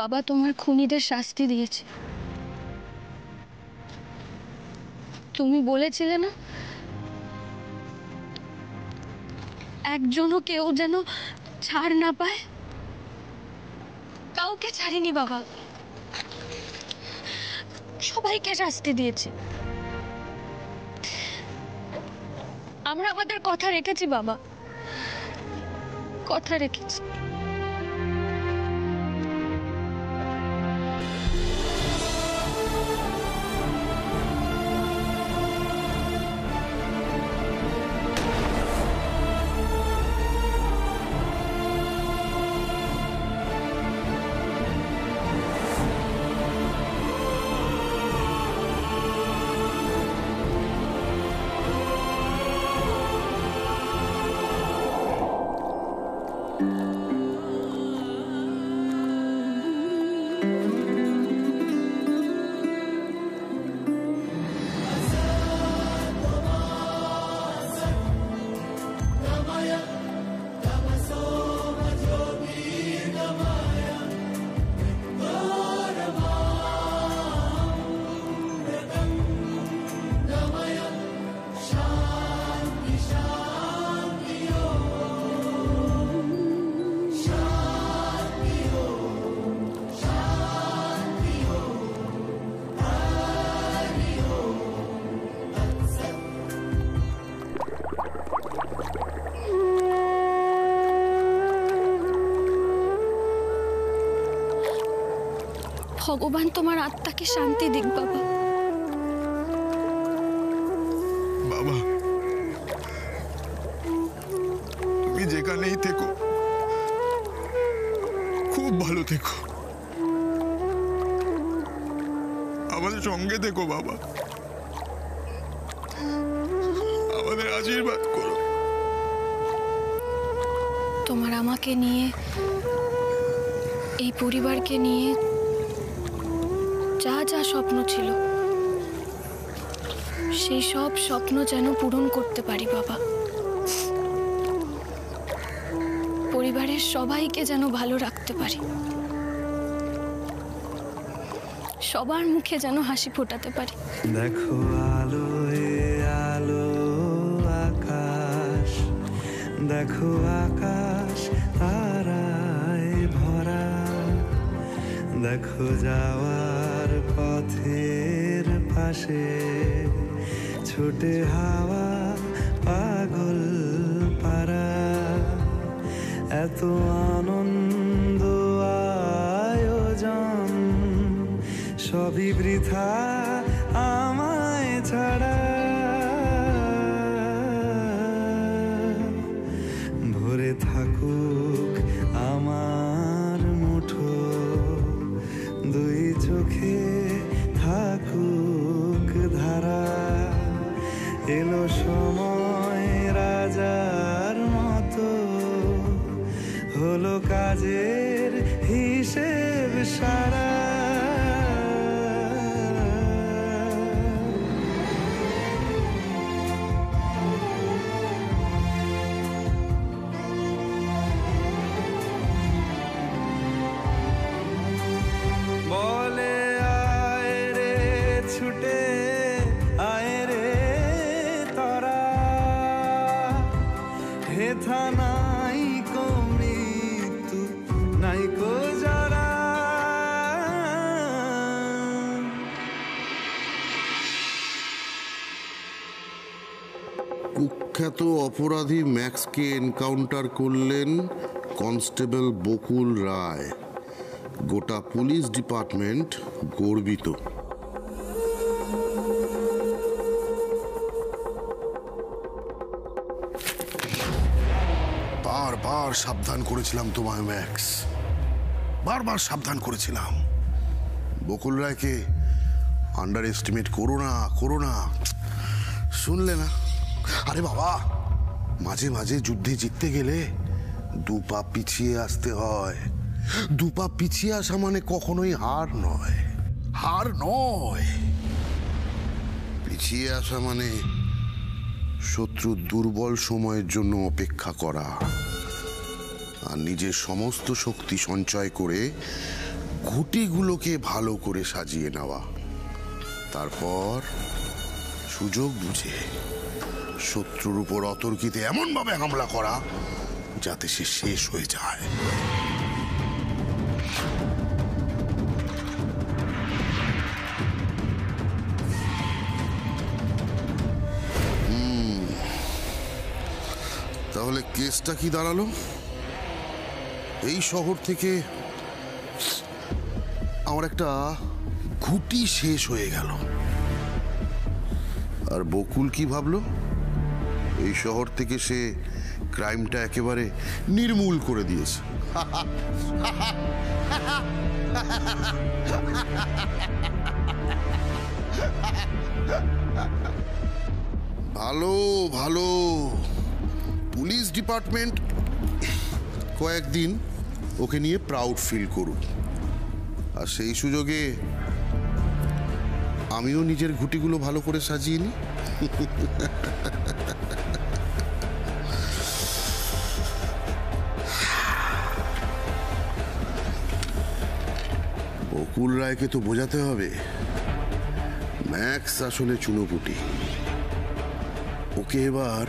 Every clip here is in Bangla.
বাবা তোমার খুনিদের শাস্তি দিয়েছে। তুমি বলেছিলে না একজনও কেউ যেন ছাড় না পায়? কাউকে ছাড়িনি বাবা, সবাইকে শাস্তি দিয়েছে। আমরা আমাদের কথা রেখেছি বাবা, কথা রেখেছি। ভগবান তোমার আত্মাকে শান্তি দিক বাবা। বাবা তুমি যেখানেই থেকো খুব ভালো থেকো, আমাদের সঙ্গে থেকো বাবা, আমাদের আশীর্বাদ করো। তোমার আমাকে নিয়ে, এই পরিবারকে নিয়ে যা যা স্বপ্ন ছিল সেই সব স্বপ্ন যেন পূরণ করতে পারি বাবা। পরিবারের সবাইকে যেন ভালো রাখতে পারি, সবার মুখে যেন হাসি ফোটাতে পারি। দেখো আলোয় আলো আকাশ, দেখো আকাশ তারায় ভরা, দেখো যাওয়ার পথের পাশে ছোটে হাওয়া পাগল পারা, এত আনন্দ আয়োজন সবই বৃথা আমায় ছাড়া। ভরে থাকুক আমার মুঠো, দুই চোখে থাকুক ধারা, এলো সময় রাজার মতো, হলো কাজের হিসেব সারা। বলে আয় রে ছুটে আয় রে তারা, হেথা নাই কো মৃত্যু নাই কো যারা। কুখ্যাত অপরাধী ম্যাক্সকে এনকাউন্টার করলেন কনস্টেবল বকুল রায়। গোটা পুলিশ ডিপার্টমেন্ট গর্বিত। বারবার সাবধান করেছিলাম তোমায় ম্যাক্স, বারবার সাবধান করেছিলাম বকুল রায়কে আন্ডার এস্টিমেট করো না, শুনলে না। আরে বাবা, মাঝে মাঝে যুদ্ধে জিততে গেলে দু পা পিছিয়ে আসতে হয়। দু পা পিছিয়ে আসা মানে কখনোই হার নয়। পিছিয়ে আসা মানে শত্রুর দুর্বল সময়ের জন্য অপেক্ষা করা আর নিজের সমস্ত শক্তি সঞ্চয় করে ঘুঁটিগুলোকে ভালো করে সাজিয়ে নেওয়া, তারপর সুযোগ বুঝে শত্রুর উপর অতর্কিতে এমনভাবে হামলা করা যাতে সে শেষ হয়ে যায়। তাহলে কেসটা কি দাঁড়ালো? এই শহর থেকে আমার একটা ঘুঁটি শেষ হয়ে গেল। আর বকুল কি ভাবলো? এই শহর থেকে সে ক্রাইমটা একেবারে নির্মূল করে দিয়েছে। ভালো ভালো, পুলিশ ডিপার্টমেন্ট কয়েকদিন ওকে নিয়ে প্রাউড ফিল করুক, আর সেই সুযোগে আমিও নিজের ঘুঁটিগুলো ভালো করে সাজিয়ে নিই। বকুল রায়কে তো বোঝাতে হবে ম্যাক্স আসলে চুনোপুটি। ওকে এবার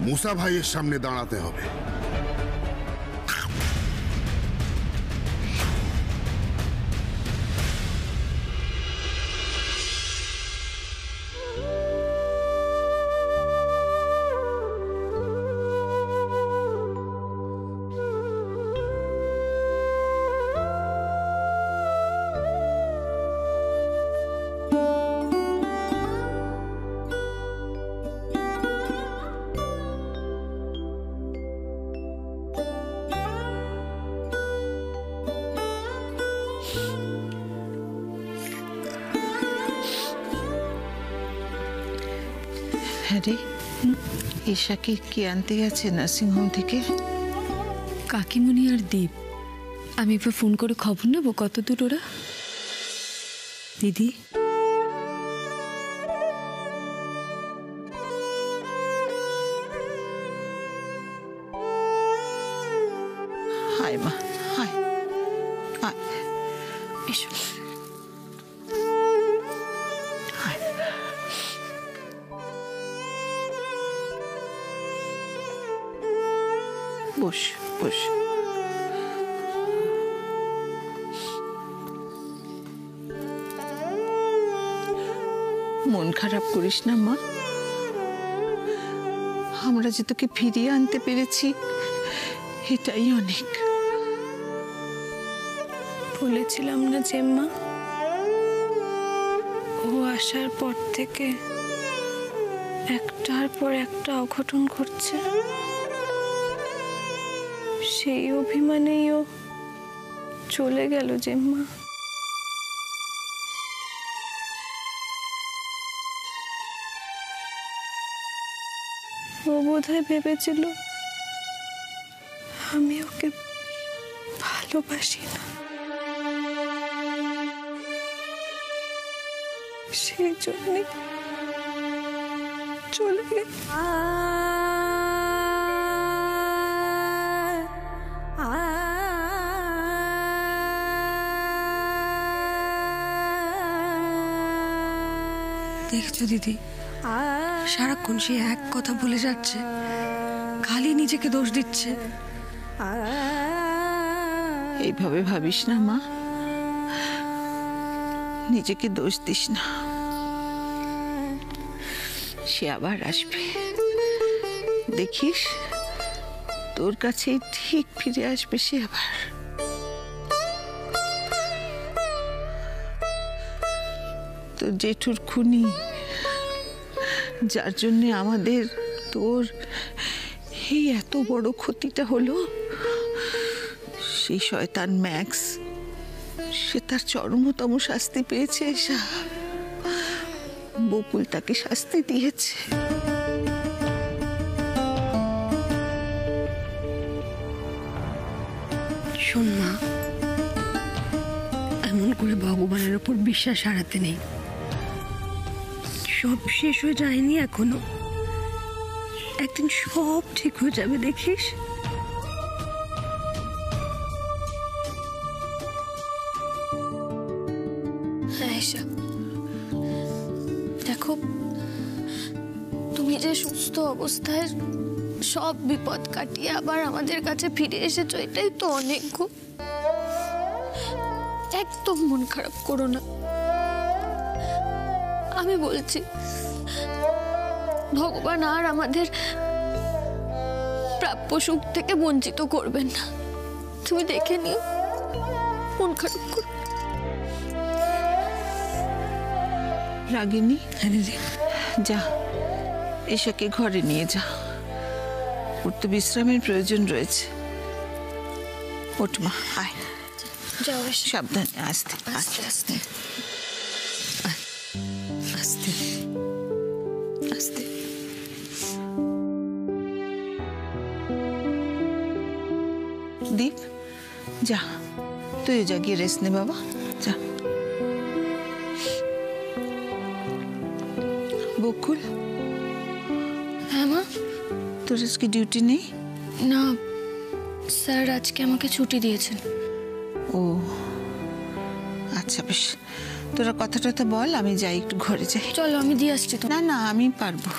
মুসা ভাইয়ের সামনে দাঁড়াতে হবে। আরে ঈশাকে কি আনতে গেছে নার্সিংহোম থেকে? কাকিমণি আর দীপ। আমি এবার ফোন করে খবর নেবো কত দূর ওরা। দিদি, হায় মা, হায় হায়, এসো। হায়। বস বস। মন খারাপ করিস না মা, আমরা যে তোকে ফিরিয়ে আনতে পেরেছি এটাই অনেক। বলেছিলাম না জেম্মা, ও আসার পর থেকে একটার পর একটা অঘটন ঘটছে। সেই অভিমানেই ও চলে গেল জেম্মা। ও বোধহয় ভেবেছিল আমি ওকে ভালোবাসি না, সেই জন্যে চলে গেল। দেখছো দিদি, সারাক্ষণ সে এক কথা বলে যাচ্ছে, খালি নিজেকে দোষ দিচ্ছে। এইভাবে ভাবিস না মা, নিজেকে দোষ দিস না। সে আবার আসবে, দেখিস তোর কাছে ঠিক ফিরে আসবে সে আবার। তোর জেঠুর খুনি, যার জন্যে আমাদের তোর এই এত বড় ক্ষতিটা হলো, সেই শয়তান ম্যাক্স সে তার চরমতম শাস্তি পেয়েছে। এসা বকুল তাকে শাস্তি দিয়েছে। শোন মা, এমন করে ভগবানের উপর বিশ্বাস হারাতে নেই। সব শেষ হয়ে যায়নি এখনো, একদিন সব ঠিক হয়ে যাবে, দেখিস। পয়সা। দেখো, তুমি যে সুস্থ অবস্থায় সব বিপদ কাটিয়ে আবার আমাদের কাছে ফিরে এসেছো, এটাই তো অনেক গো। একদম মন খারাপ করো না। আমি বলছি, ভগবান আর আমাদের প্রাপ্য সুখ থেকে বঞ্চিত করবেন না। তুমি দেখে নিও, মন খারাপ করো। রাগিনী, যা এশাকে ঘরে নিয়ে যা, ওর তো বিশ্রামের প্রয়োজন রয়েছে। ওঠ মা, আয়। যাও, সাবধানে, আস্তে আস্তে আস্তে আস্তে আস্তে। দীপ, যা তুই যা, গিয়ে রেস্ট নে বাবা, যা। বকুল, হ্যাঁ মা। তোর আজকে ডিউটি নেই? না স্যার, আজকে আমাকে ছুটি দিয়েছেন। ও আচ্ছা, বেশ, তোরা কথা টথা বল, আমি যাই একটু ঘরে যাই। চলো, আমি দিয়ে আসছি তো। না না, আমি পারবো,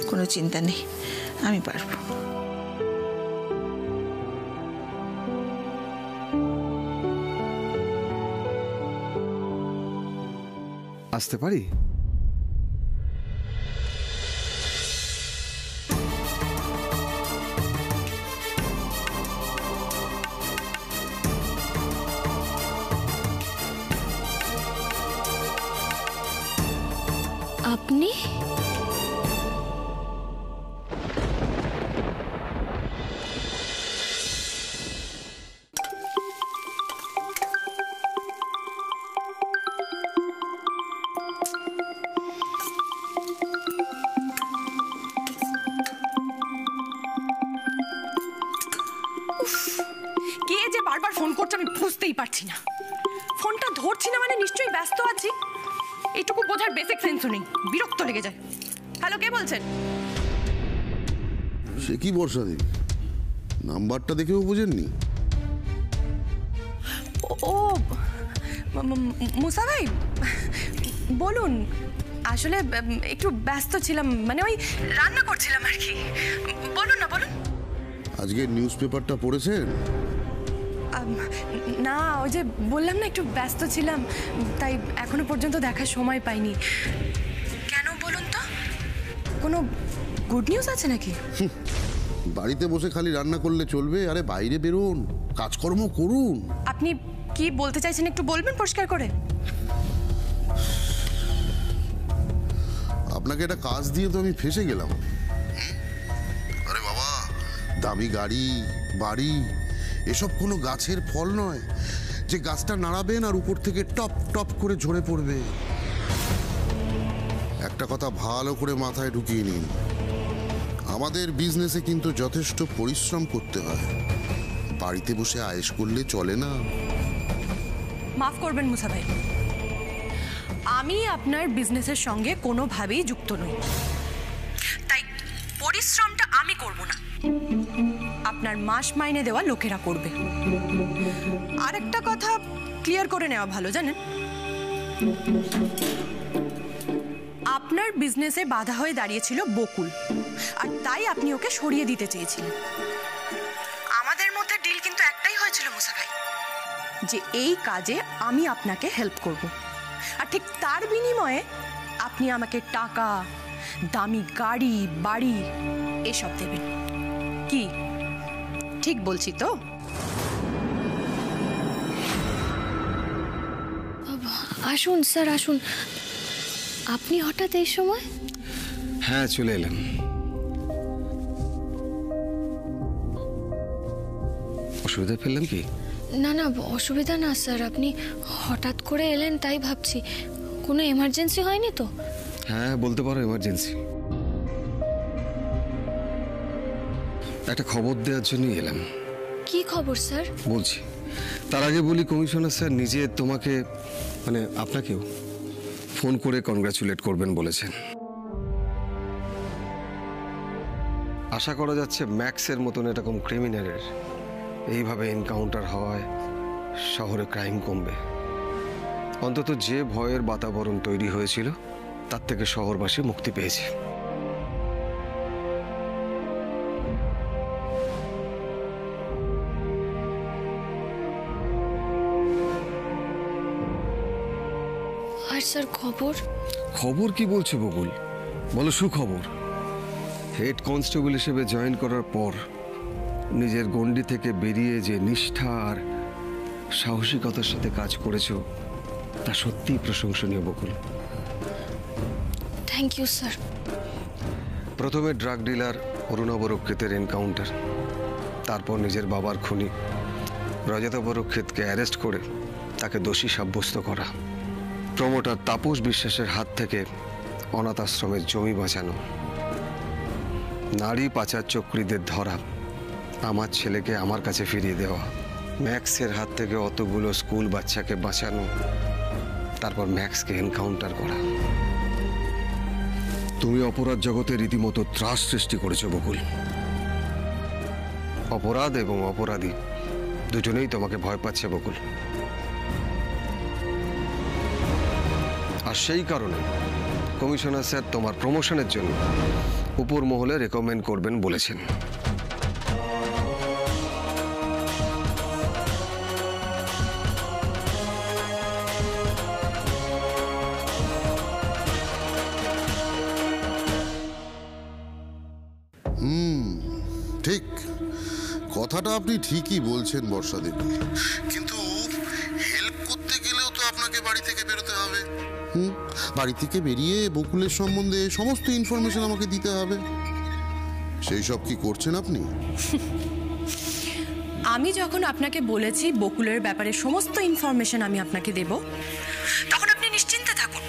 কোনো চিন্তা নেই, আমি পারবো। আসতে পারি? আপনি? কে যে বারবার ফোন করছে আমি বুঝতেই পারছি না। ফোনটা ধরছি না মানে নিশ্চয়ই ব্যস্ত আছি, এইটুকু বোঝার বেসিক সেন্সও নেই। বিরক্ত লেগে যায়। হ্যালো, কে বলছেন? সে কি বর্ষাদি, নাম্বারটা দেখেও বোঝেননি? ও মুসা ভাই, বলুন। আসলে একটু ব্যস্ত ছিলাম, মানে ওই রান্না করছিলাম আর কি। বলুন না, বলুন। আজকে নিউজ পেপারটা পড়েছেন? না, ওই যে বললাম না একটু ব্যস্ত ছিলাম, তাই এখনো পর্যন্ত দেখার সময় পাইনি। কেন বলুন তো, কোনো গুড নিউজ আছে নাকি? বাড়িতে বসে খালি রান্না করলে চলবে? আরে বাইরে বেরোন, কাজকর্ম করুন। আপনি কি বলতে চাইছেন একটু বলবেন পরিষ্কার করে? আপনাকে একটা কাজ দিয়ে তো আমি ফেসে গেলাম। আরে বাবা, দামি গাড়ি, বাড়ি, এসব কোনো গাছের ফল নয় যে গাছটা নাড়াবেন আর উপর থেকে টপ টপ করে ঝরে পড়বে। একটা কথা ভালো করে মাথায় ঢুকিয়ে নিন, আমাদের বিজনেসে কিন্তু যথেষ্ট পরিশ্রম করতে হয়। বাড়িতে বসে আয়েশ করলে চলে না। মাফ করবেন মুসা ভাই, আমি আপনার বিজনেসের সঙ্গে কোনোভাবেই যুক্ত নই, তাই পরিশ্রমটা আমি করব না, আপনার মাস মাইনে দেওয়া লোকেরা করবে। আর একটা কথা ক্লিয়ার করে নেওয়া ভালো, জানেন, আপনার বিজনেসে বাধা হয়ে দাঁড়িয়েছিল বকুল, আর তাই আপনি ওকে সরিয়ে দিতে চেয়েছিলেন। আমাদের মধ্যে ডিল কিন্তু একটাই হয়েছিল মুসা ভাই, যে এই কাজে আমি আপনাকে হেল্প করব, আর ঠিক তার বিনিময়ে আপনি আমাকে টাকা, দামি গাড়ি, বাড়ি এসব দেবেন। কি ঠিক বলছি তো? আসুন স্যার, আসুন। আপনি হঠাৎ এই সময়? হ্যাঁ, চলে এলাম। অসুবিধা ফেললাম কি? না না, অসুবিধা না স্যার, আপনি হঠাৎ করে এলেন তাই ভাবছি। কোনো এমার্জেন্সি হয়নি তো? হ্যাঁ, বলতে পারো এমার্জেন্সি। একটা খবর দেওয়ার জন্যই এলাম। কি খবর স্যার? বলছি, তার আগে বলি, কমিশনার স্যার নিজে তোমাকে, মানে আপনাকেও ফোন করে কনগ্রাচুলেট করবেন বলেছেন। আশা করা যাচ্ছে ম্যাক্সের মতন এরকম ক্রিমিনালের এইভাবে এনকাউন্টার হওয়ায় শহরে ক্রাইম কমবে। অন্তত যে ভয়ের বাতাবরণ তৈরি হয়েছিল তার থেকে শহরবাসী মুক্তি পেয়েছে। আর স্যার খবর? খবর কি বলছো বকুল, বলো সুখবর। হেড কনস্টেবল হিসেবে জয়েন করার পর নিজের গণ্ডি থেকে বেরিয়ে যে নিষ্ঠা আর সাহসিকতার সাথে কাজ করেছো তা সত্যিই প্রশংসনীয় বকুল। Thank you sir. প্রথমে ড্রাগ ডিলার অরুণাভ রক্ষিতের এনকাউন্টার, তারপর নিজের বাবার খুনি রজতাভ রক্ষিতকে অ্যারেস্ট করে তাকে দোষী সাব্যস্ত করা, প্রমোটার তাপস বিশ্বাসের হাত থেকে অনাথ আশ্রমের জমি বাঁচানো, নারী পাচার চক্রীদের ধরা, আমার ছেলেকে আমার কাছে ফিরিয়ে দেওয়া, ম্যাক্সের হাত থেকে অতগুলো স্কুল বাচ্চাকে বাঁচানো, তারপর ম্যাক্সকে এনকাউন্টার করা। তুমি অপরাধ জগতে রীতিমতো ত্রাস সৃষ্টি করেছো বকুল। অপরাধ এবং অপরাধী দুজনেই তোমাকে ভয় পাচ্ছে বকুল। আর সেই কারণে কমিশনার স্যার তোমার প্রমোশনের জন্য উপর মহলে রেকমেন্ড করবেন বলেছেন। ঠিক, কথাটা আপনি ঠিকই বলছেন বর্ষা দেবী, কিন্তু হেল্প করতে গেলেও তো আপনাকে বাড়ি থেকে বেরোতে হবে। বাড়ি থেকে বেরিয়ে বকুলের সম্বন্ধে সমস্ত ইনফরমেশন আমাকে দিতে হবে। সেই সব কি করছেন আপনি? আমি যখন আপনাকে বলেছি বকুলের ব্যাপারে সমস্ত ইনফরমেশন আমি আপনাকে দেব, তখন আপনি নিশ্চিন্তে থাকুন,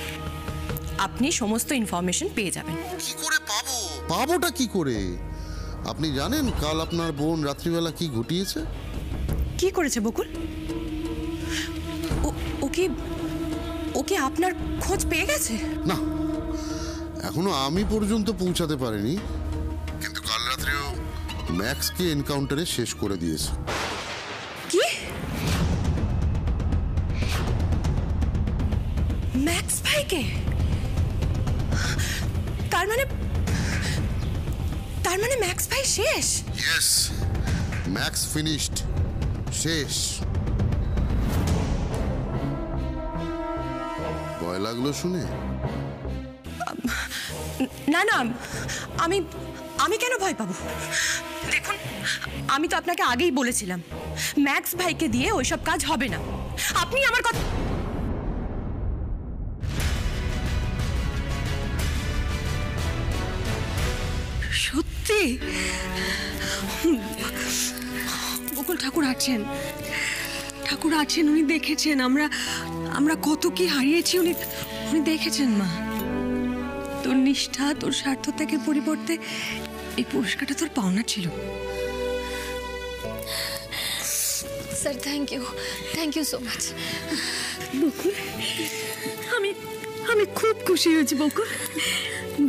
আপনি সমস্ত ইনফরমেশন পেয়ে যাবেন। কি করে পাবো? পাবোটা কি করে? আপনি জানেন কাল আপনার বোন রাত্রিবেলা কি ঘটিয়েছে? কি করেছে বকুল? ও কি আপনার খোঁজ পেয়ে গেছে? না, এখনো আমি পর্যন্ত পৌঁছাতে পারিনি, কিন্তু কাল রাত্রেও ম্যাক্সকে এনকাউন্টারে শেষ করে দিয়েছে। কি? ম্যাক্স ভাইকে? তার মানে ম্যাক্স ভাই শেষ? ইয়েস, ম্যাক্স ফিনিশড, শেষ। ভয় লাগলো শুনে? না না, আমি কেন ভয় পাবো? দেখুন, আমি তো আপনাকে আগেই বলেছিলাম ম্যাক্স ভাইকে দিয়ে ওইসব কাজ হবে না। আপনি আমার কথা সত্যি বকুল ঠাকুর আছেন, উনি দেখেছেন আমরা কত কি হারিয়েছি, উনি দেখেছেন। মা, তোর নিষ্ঠা, তোর স্বার্থ ত্যাগের পরিবর্তে এই পুরস্কারটা তোর পাওনা ছিল। Sir thank you so much. Bakul, আমি খুব খুশি হয়েছি বকুল।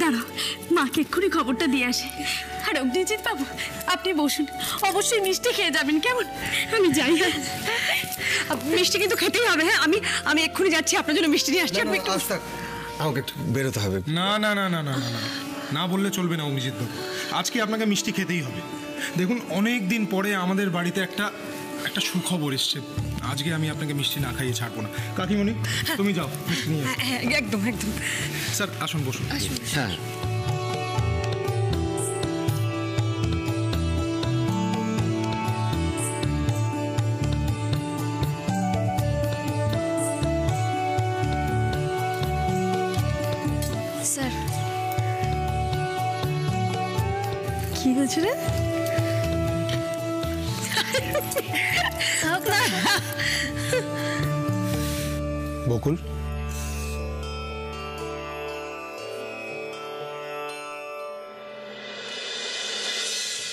দাঁড়াও, মাকে এক্ষুনি খবরটা দিয়ে আসে। আর অভিজিৎ বাবু, আপনি বসুন, অবশ্যই মিষ্টি খেয়ে যাবেন, কেমন? আমি যাই, মিষ্টি কিন্তু খেতেই হবে। হ্যাঁ, আমি এক্ষুনি যাচ্ছি, আপনার জন্য মিষ্টি নিয়ে আসছি। আপনি একটু আমাকে একটু বেরোতে হবে। না না না না না না না বললে চলবে না অভিজিৎ বাবু, আজকে আপনাকে মিষ্টি খেতেই হবে। দেখুন, অনেক দিন পরে আমাদের বাড়িতে একটা সুখবর এসছে, আজকে আমি আপনাকে মিষ্টি না খাইয়ে ছাড়বো না। কাকিমণি, তুমি যাও মিষ্টি নিয়ে। একদম। স্যার আসুন, বসুন। হ্যাঁ, স্যার কি হয়েছে রে? বকুল,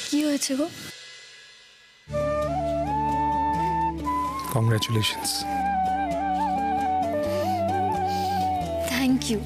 কি হয়েছে গো? কংগ্রাচুলেশনস। Thank you.